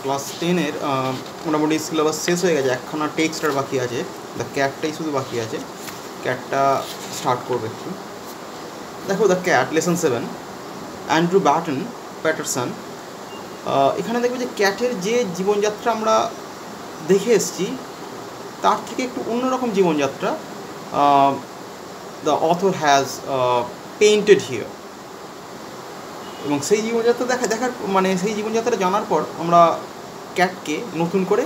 Class 10-এর মোটামুটি syllabus শেষ হয়ে গেছে, একখানা টেক্সট আর বাকি আছে, দ্য ক্যাটটাই শুধু বাকি আছে। ক্যাটটা স্টার্ট করবে একটু। দেখো the cat lesson 7, Andrew Patterson. এখানে দেখবে যে ক্যাটের যে জীবনযাত্রা আমরা দেখে এসেছি তার থেকে একটু অন্যরকম জীবনযাত্রা the author has painted here. এবং সেই জীবনযাত্রা দেখার মানে সেই জীবনযাত্রা জানার পর আমরা ক্যাটকে নতুন করে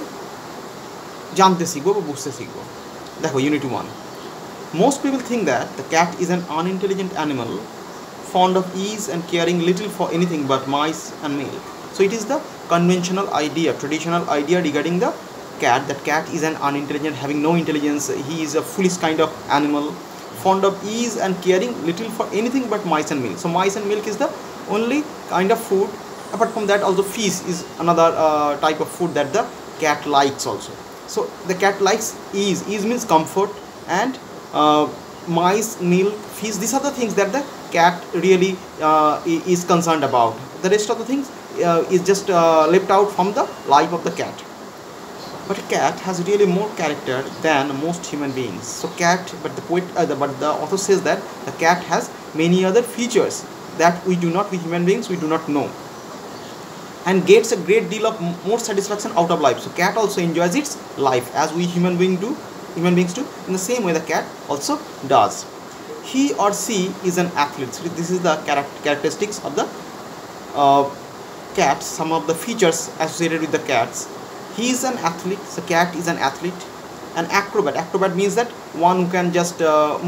জানতে শিখবো বা বুঝতে শিখবো। দেখো unit 1, most people think that the cat is an unintelligent animal fond of ease and caring little for anything but mice and milk. So it is the conventional idea, traditional idea regarding the cat, that cat is an unintelligent, having no intelligence, he is a foolish kind of animal, fond of ease and caring little for anything but mice and milk. So mice and milk is the only kind of food. Apart from that, also fish is another type of food that the cat likes also. So the cat likes ease. Ease means comfort, and mice, milk, fish, these are the things that the cat really is concerned about. The rest of the things is just left out from the life of the cat. But a cat has really more character than most human beings. So cat, but the author says that the cat has many other features that we human beings we do not know, and gets a great deal of more satisfaction out of life. So cat also enjoys its life as we human beings do. In the same way the cat also does. He or she is an athlete. So this is the characteristics of the cat, some of the features associated with the cats. He is an athlete. So cat is an athlete. An acrobat means that one who can just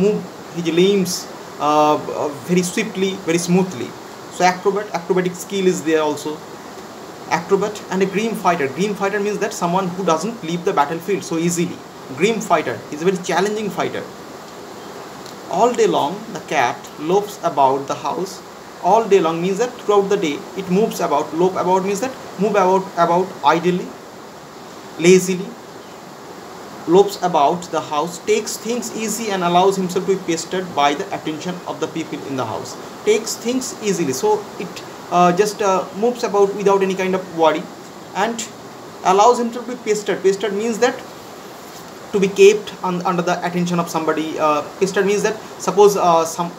move his limbs very swiftly, very smoothly. So acrobatic skill is there also. Acrobat. And a grim fighter means that someone who doesn't leave the battlefield so easily. Grim fighter is a very challenging fighter. All day long the cat loafs about the house. All day long means that throughout the day it moves about. Loaf about means that move about idly, lazily. Loafs about the house, takes things easy and allows himself to be pestered by the attention of the people in the house. Takes things easily, so it just moves about without any kind of worry, and allows himself to be pestered. Pestered means that to be kept under the attention of somebody. Pestered means that suppose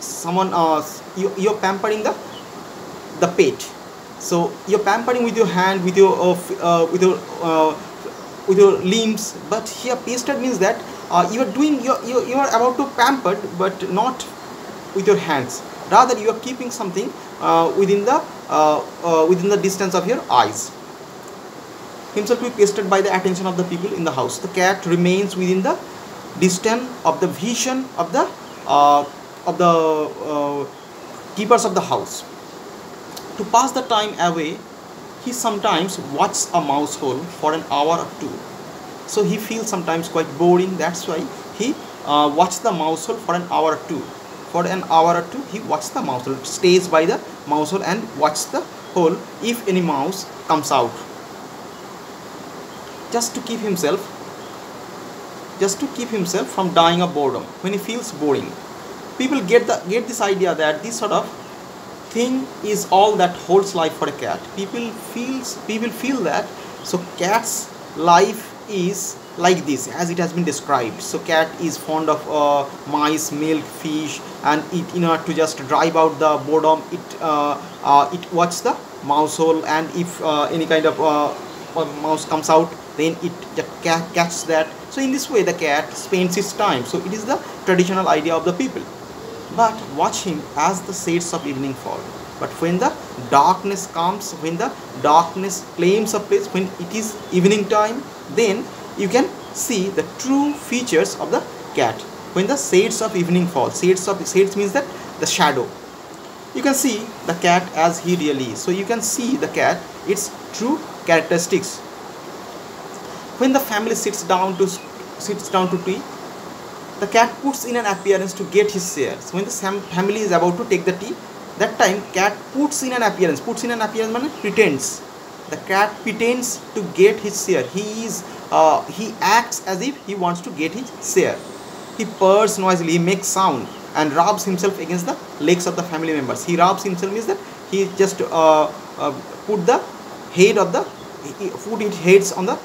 someone you're pampering the pet. So you're pampering with your hand, with your limbs. But here pestered means that you are about to pamper, but not with your hands. Rather you are keeping something within the distance of your eyes. Himself to be pestered by the attention of the people in the house. The cat remains within the distance of the vision of the keepers of the house. To pass the time away, he sometimes watches a mouse hole for an hour or two. So he feels sometimes quite boring. That's why he watches the mouse hole for an hour or two. For an hour or two, he watches the mouse hole, stays by the mouse hole and watches the hole if any mouse comes out. Just to keep himself from dying of boredom when he feels boring. People get this idea that this sort of thing is all that holds life for a cat. People feel that. So cat's life is like this as it has been described. So cat is fond of mice, milk, fish, and it, in order to just drive out the boredom, it watches the mouse hole, and if any kind of mouse comes out, then it catches that. So in this way the cat spends its time. So it is the traditional idea of the people. But watch him as the shades of evening fall. But when the darkness comes, when the darkness claims a place, when it is evening time, then you can see the true features of the cat. When the shades of evening fall, shades means that the shadow, you can see the cat as he really is. So you can see the cat, its true characteristics. When the family sits down to tea, the cat puts in an appearance to get his share. So when the family is about to take the tea, that time cat puts in an appearance means pretends. The cat pretends to get his share. He acts as if he wants to get his share. He purrs noisily, he makes sound, and rubs himself against the legs of the family members. He rubs himself means that he just put the head of the put its heads on the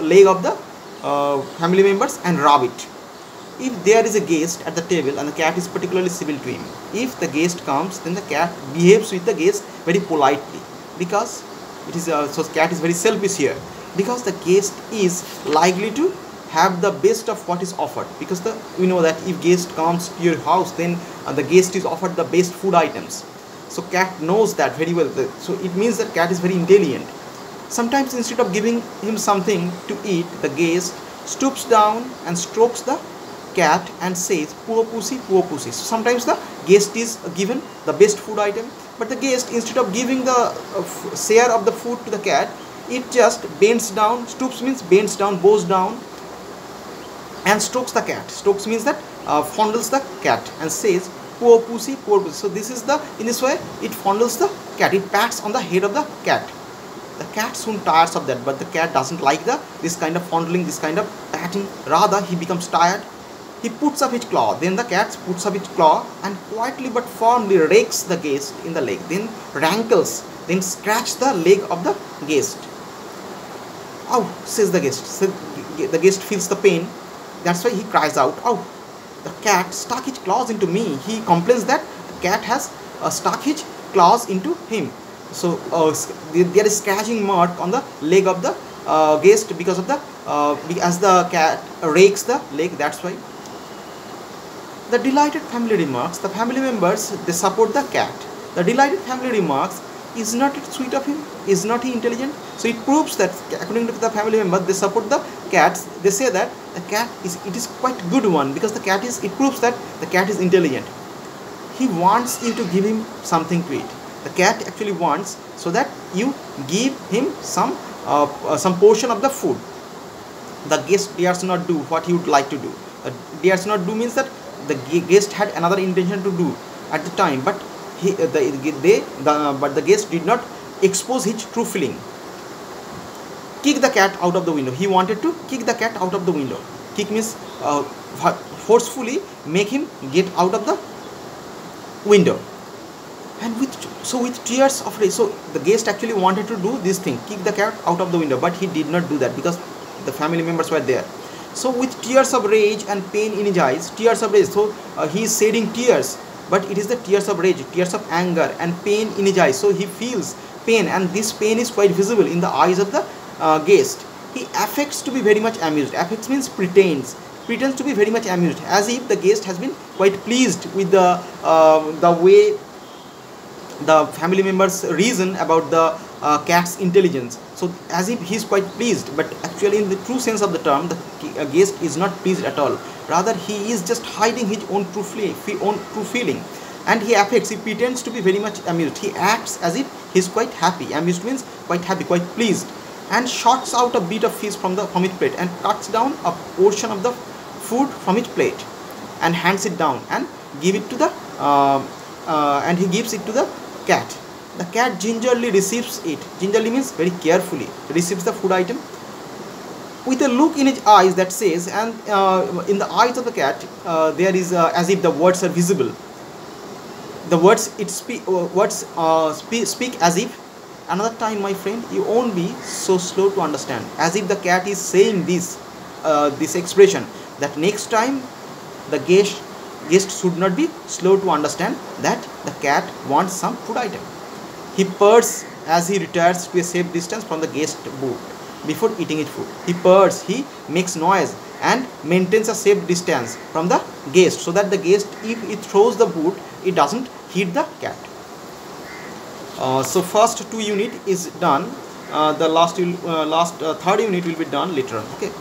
leg of the family members and rub it. If there is a guest at the table and the cat is particularly civil to him, if the guest comes, then the cat behaves with the guest very politely, because it is so cat is very selfish here, because the guest is likely to have the best of what is offered, because we know that if guest comes to your house, then the guest is offered the best food items. So cat knows that very well. So it means that cat is very intelligent. Sometimes instead of giving him something to eat, the guest stoops down and strokes the cat and says, poor pussy, poor pussy. So sometimes the guest is given the best food item, but the guest, instead of giving the share of the food to the cat, it just bends down. Stoops means bends down, bows down, and strokes the cat. Strokes means that fondles the cat and says, poor pussy, poor pussy. So this is in this way it fondles the cat. It pats on the head of the cat. The cat soon tires of that, but the cat doesn't like this kind of fondling, this kind of patting. Rather, he becomes tired. He puts up his claw. Then the cat puts up its claw and quietly but firmly rakes the guest in the leg. Then rankles, then scratch the leg of the guest. "Ow," says the guest. So the guest feels the pain. That's why he cries out, "Ow, the cat stuck his claws into me." He complains that the cat has stuck his claws into him. So there is scratching mark on the leg of the guest because of as the cat rakes the leg. That's why. The delighted family remarks, the family members, they support the cat. The delighted family remarks, is not it sweet of him? Is not he intelligent? So it proves that according to the family members, they support the cats. They say that the cat is quite good one, because it proves that the cat is intelligent. He wants you to give him something to eat. The cat actually wants so that you give him some portion of the food. The guest dares not do what he would like to do. Dares not do means that the guest had another intention to do at the time, but the guest did not expose his true feeling. Kick the cat out of the window. He wanted to kick the cat out of the window. Kick means forcefully make him get out of the window. And with tears of rage. So the guest actually wanted to do this thing, kick the cat out of the window, but he did not do that because the family members were there. So with tears of rage and pain in his eyes, tears of rage. So he is shedding tears, but it is the tears of rage, tears of anger and pain in his eyes. So he feels pain, and this pain is quite visible in the eyes of the guest. He affects to be very much amused. Affects means pretends to be very much amused, as if the guest has been quite pleased with the way the family members reason about the cat's intelligence. So as if he is quite pleased, but actually in the true sense of the term, the guest is not pleased at all. Rather, he is just hiding his own true feeling, and he pretends to be very much amused. He acts as if he is quite happy. Amused means quite happy, quite pleased, and shots out a bit of fish from his plate and cuts down a portion of the food from his plate and hands it down and give it to the and he gives it to the cat. The cat gingerly receives it. Gingerly means very carefully receives the food item with a look in his eyes that says, and in the eyes of the cat there is as if the words are visible. The words speak as if, "Another time, my friend, you won't be so slow to understand." As if the cat is saying this expression, that next time the guest should not be slow to understand that the cat wants some food item. He purrs as he retires to a safe distance from the guest boot before eating his food. He purrs, he makes noise and maintains a safe distance from the guest, so that the guest, if it throws the boot, it doesn't hit the cat. So first 2 unit is done. The last third unit will be done later on. Okay.